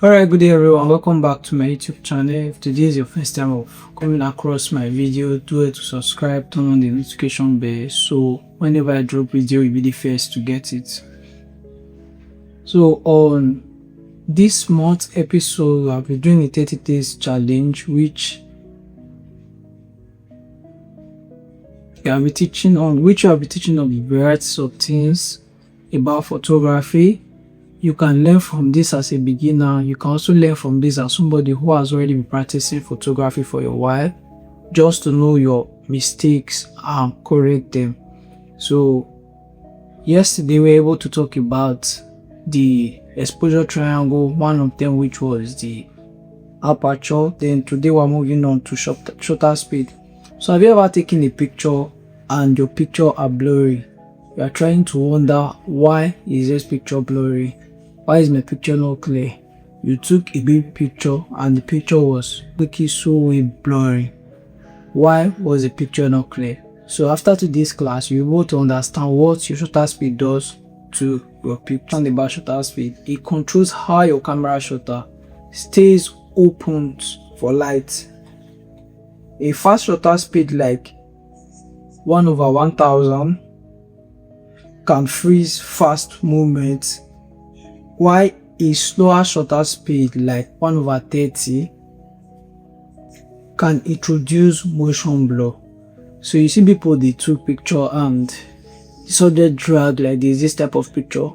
Alright, good day everyone, welcome back to my YouTube channel. If today is your first time of coming across my video, do it to subscribe, turn on the notification bell so whenever I drop video you'll be the first to get it. So on this month's episode I'll be doing a 30 days challenge which I'll be teaching on varieties of things about photography. You can learn from this as a beginner. You can also learn from this as somebody who has already been practicing photography for a while, just to know your mistakes and correct them. So yesterday we were able to talk about the exposure triangle, one of them which was the aperture. Then today we're moving on to shutter speed. So have you ever taken a picture and your picture are blurry? You are trying to wonder, why is this picture blurry? Why is my picture not clear? You took a big picture and the picture was looking so blurry. Why was the picture not clear? So after today's class, you'll be able to understand what your shutter speed does to your picture. And about shutter speed, it controls how your camera shutter stays open for light. A fast shutter speed like 1/1000 can freeze fast movements, while a slower shutter speed like 1/30 can introduce motion blur. So you see people, they took picture and the subject drag like this type of picture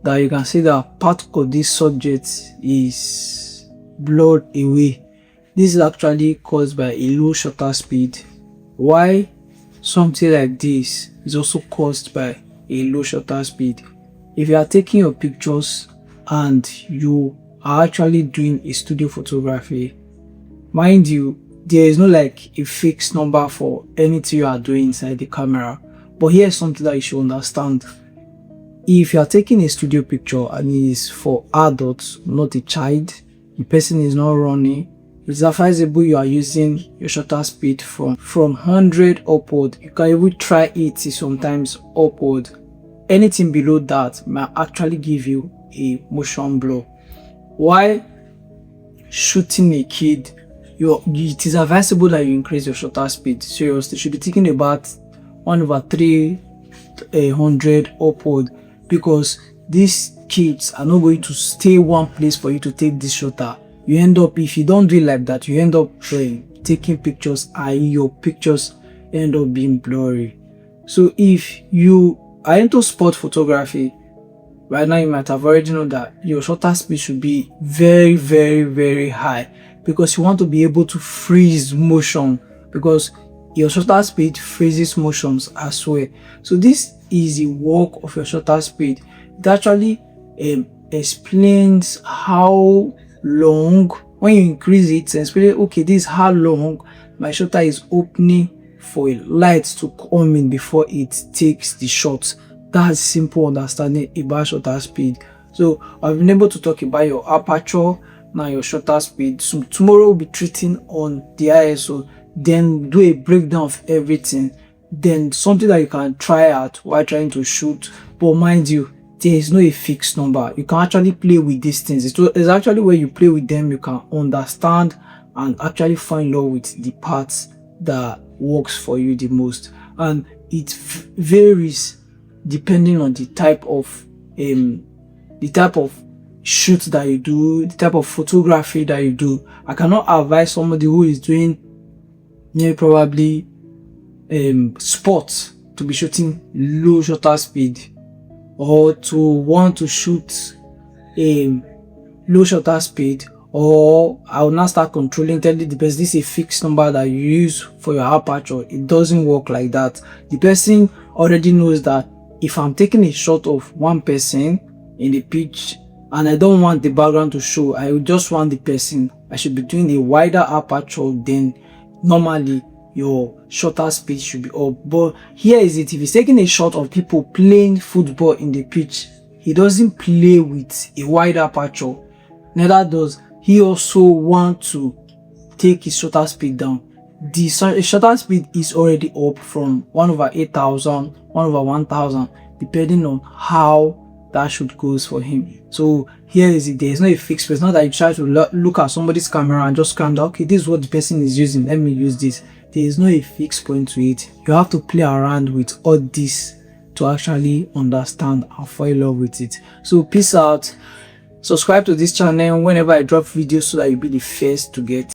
that you can see that part of this subject is blurred away. This is actually caused by a low shutter speed. Why something like this is also caused by a low shutter speed? If you are taking your pictures and you are actually doing a studio photography, mind you, there is no like a fixed number for anything you are doing inside the camera. But here's something that you should understand. If you are taking a studio picture and it is for adults, not a child, the person is not running, it's advisable you are using your shutter speed from 100 upward. You can even try 80 sometimes upward. Anything below that might actually give you a motion blur. While shooting a kid, it is advisable that you increase your shutter speed. Seriously, you should be thinking about 1/300 upward, because these kids are not going to stay one place for you to take this shutter. You end up, if you don't do it like that, you end up taking pictures and your pictures end up being blurry. So if you are into sport photography, right now you might have already known that your shutter speed should be very, very, very high, because you want to be able to freeze motion, because your shutter speed freezes motions as well. So this is the work of your shutter speed. It actually explains how long, when you increase it, especially okay, this is how long my shutter is opening for a light to come in before it takes the shot. That's simple understanding about shutter speed. So I've been able to talk about your aperture, now your shutter speed. So tomorrow we'll be treating on the ISO, then do a breakdown of everything, then something that you can try out while trying to shoot. But mind you, there is no a fixed number. You can actually play with these things. It's actually where you play with them, you can understand and actually find out with the parts that works for you the most. And it varies depending on the type of shoot that you do, the type of photography that you do. I cannot advise somebody who is doing probably sports to be shooting low shutter speed, or to want to shoot low shutter speed, or I will now start controlling, telling the person this is a fixed number that you use for your aperture. It doesn't work like that. The person already knows that if I'm taking a shot of one person in the pitch and I don't want the background to show, I just want the person, I should be doing a wider aperture, then normally your shutter speed should be up. But here is it, if he's taking a shot of people playing football in the pitch, he doesn't play with a wide aperture, neither does he also want to take his shutter speed down. The shutter speed is already up from 1/8000, 1/1000, depending on how that shoot goes for him. So here is it. There is not a fixed place. Not that you try to look at somebody's camera and just count, okay, this is what the person is using, let me use this. There is no a fixed point to it. You have to play around with all this to actually understand and fall in love with it. So peace out. Subscribe to this channel whenever I drop videos so that you'll be the first to get